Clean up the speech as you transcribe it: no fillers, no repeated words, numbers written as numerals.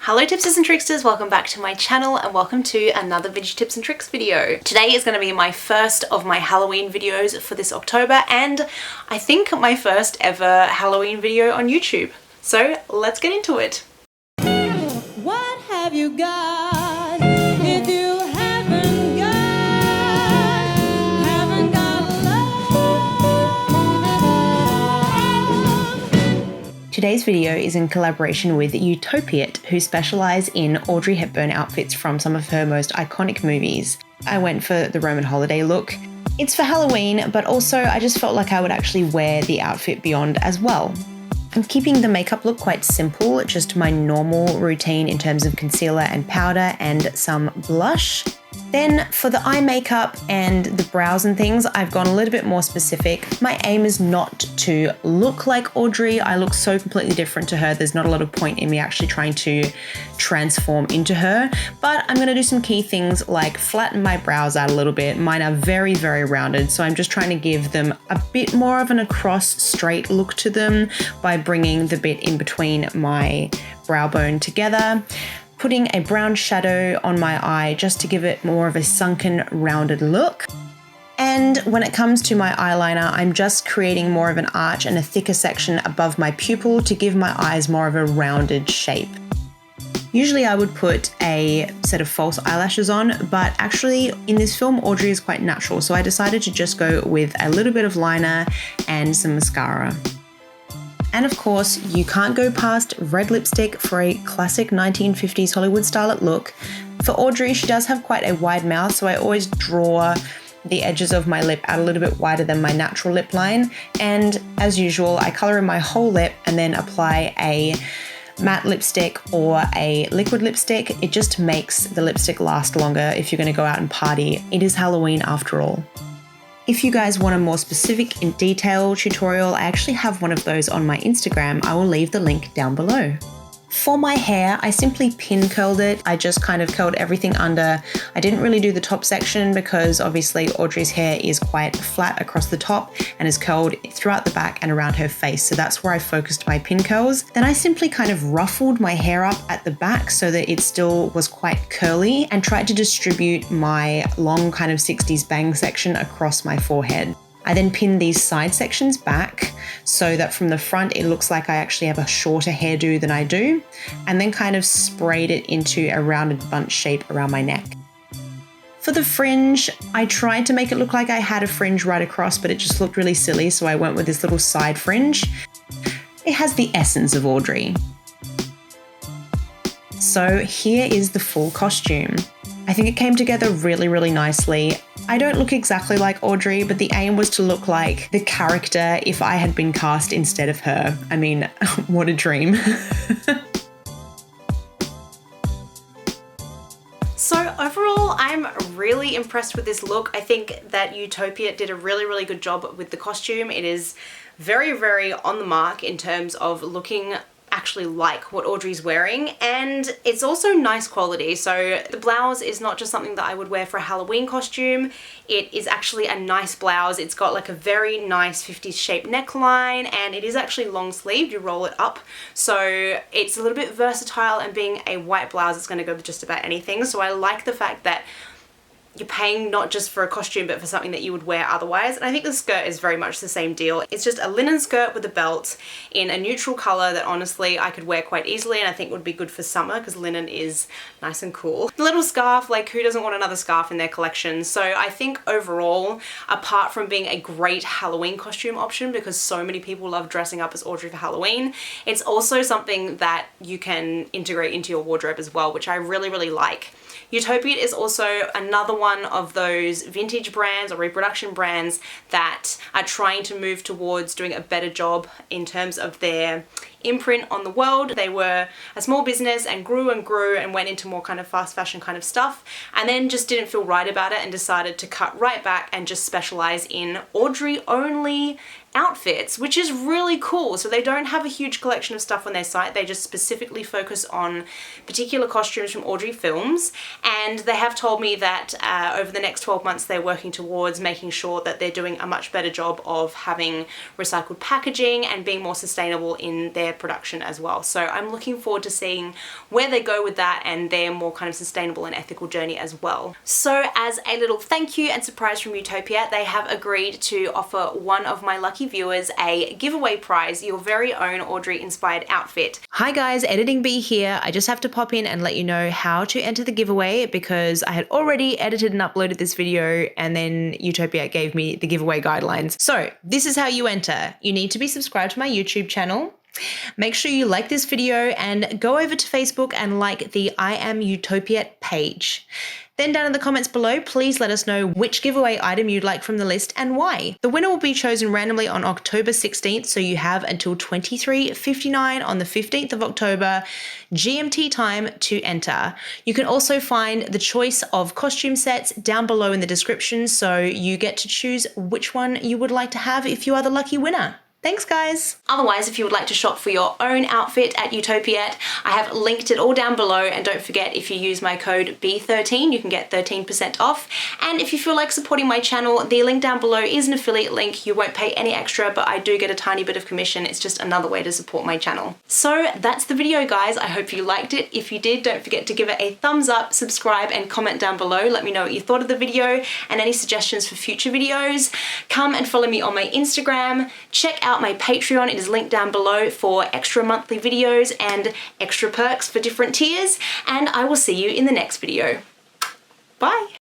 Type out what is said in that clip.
Hello tipsters and tricksters, welcome back to my channel and welcome to another Veggie Tips and Tricks video. Today is going to be my first of my Halloween videos for this October and I think my first ever Halloween video on YouTube. So let's get into it. What have you got if you haven't got love? Today's video is in collaboration with Utopiat, who specialise in Audrey Hepburn outfits from some of her most iconic movies. I went for the Roman holiday look. It's for Halloween, but also I just felt like I would actually wear the outfit beyond as well. I'm keeping the makeup look quite simple, just my normal routine in terms of concealer and powder and some blush. Then for the eye makeup and the brows and things, I've gone a little bit more specific. My aim is not to look like Audrey. I look so completely different to her. There's not a lot of point in me actually trying to transform into her, but I'm gonna do some key things like flatten my brows out a little bit. Mine are very, very rounded, so I'm just trying to give them a bit more of an across straight look to them by bringing the bit in between my brow bone together. Putting a brown shadow on my eye just to give it more of a sunken, rounded look. And when it comes to my eyeliner, I'm just creating more of an arch and a thicker section above my pupil to give my eyes more of a rounded shape. Usually I would put a set of false eyelashes on, but actually in this film, Audrey is quite natural, so I decided to just go with a little bit of liner and some mascara. And of course, you can't go past red lipstick for a classic 1950s Hollywood starlet look. For Audrey, she does have quite a wide mouth, so I always draw the edges of my lip out a little bit wider than my natural lip line. And as usual, I color in my whole lip and then apply a matte lipstick or a liquid lipstick. It just makes the lipstick last longer if you're going to go out and party. It is Halloween after all. If you guys want a more specific in detail tutorial, I actually have one of those on my Instagram. I will leave the link down below. For my hair, I simply pin curled it. I just kind of curled everything under. I didn't really do the top section because obviously Audrey's hair is quite flat across the top and is curled throughout the back and around her face. So that's where I focused my pin curls. Then I simply kind of ruffled my hair up at the back so that it still was quite curly and tried to distribute my long kind of 60s bang section across my forehead. I then pinned these side sections back so that from the front it looks like I actually have a shorter hairdo than I do, and then kind of sprayed it into a rounded bunch shape around my neck. For the fringe, I tried to make it look like I had a fringe right across, but it just looked really silly, so I went with this little side fringe. It has the essence of Audrey. So here is the full costume. I think it came together really, really nicely. I don't look exactly like Audrey, but the aim was to look like the character if I had been cast instead of her. I mean, what a dream. So overall, I'm really impressed with this look. I think that Utopia did a really, really good job with the costume. It is very, very on the mark in terms of looking actually like what Audrey's wearing, and it's also nice quality. So the blouse is not just something that I would wear for a Halloween costume. It is actually a nice blouse. It's got like a very nice 50s shaped neckline, and it is actually long sleeved. You roll it up, so it's a little bit versatile, and being a white blouse, it's going to go with just about anything. So I like the fact that you're paying not just for a costume but for something that you would wear otherwise. And I think the skirt is very much the same deal. It's just a linen skirt with a belt in a neutral color that honestly I could wear quite easily, and I think would be good for summer because linen is nice and cool. The little scarf, like who doesn't want another scarf in their collection? So I think overall, apart from being a great Halloween costume option because so many people love dressing up as Audrey for Halloween, it's also something that you can integrate into your wardrobe as well, which I really, really like. Utopiat is also another one of those vintage brands or reproduction brands that are trying to move towards doing a better job in terms of their imprint on the world. They were a small business and grew and went into more kind of fast fashion kind of stuff, and then just didn't feel right about it and decided to cut right back and just specialize in Audrey only outfits, which is really cool. So they don't have a huge collection of stuff on their site. They just specifically focus on particular costumes from Audrey films. And they have told me that over the next 12 months, they're working towards making sure that they're doing a much better job of having recycled packaging and being more sustainable in their production as well. So I'm looking forward to seeing where they go with that and their more kind of sustainable and ethical journey as well. So as a little thank you and surprise from Utopiat, they have agreed to offer one of my lucky viewers a giveaway prize, your very own Audrey inspired outfit. Hi guys, Editing Bee here. I just have to pop in and let you know how to enter the giveaway because I had already edited and uploaded this video and then Utopiat gave me the giveaway guidelines. So this is how you enter. You need to be subscribed to my YouTube channel. Make sure you like this video and go over to Facebook and like the I Am Utopiat page. Then down in the comments below, please let us know which giveaway item you'd like from the list and why. The winner will be chosen randomly on October 16th, so you have until 23:59 on the 15th of October GMT time to enter. You can also find the choice of costume sets down below in the description, so you get to choose which one you would like to have if you are the lucky winner. Thanks guys! Otherwise, if you would like to shop for your own outfit at Utopiat, I have linked it all down below, and don't forget, if you use my code B13 you can get 13% off. And if you feel like supporting my channel, the link down below is an affiliate link. You won't pay any extra, but I do get a tiny bit of commission. It's just another way to support my channel. So that's the video guys. I hope you liked it. If you did, don't forget to give it a thumbs up, subscribe and comment down below. Let me know what you thought of the video and any suggestions for future videos. Come and follow me on my Instagram. Check out my Patreon, it is linked down below for extra monthly videos and extra perks for different tiers, and I will see you in the next video. Bye!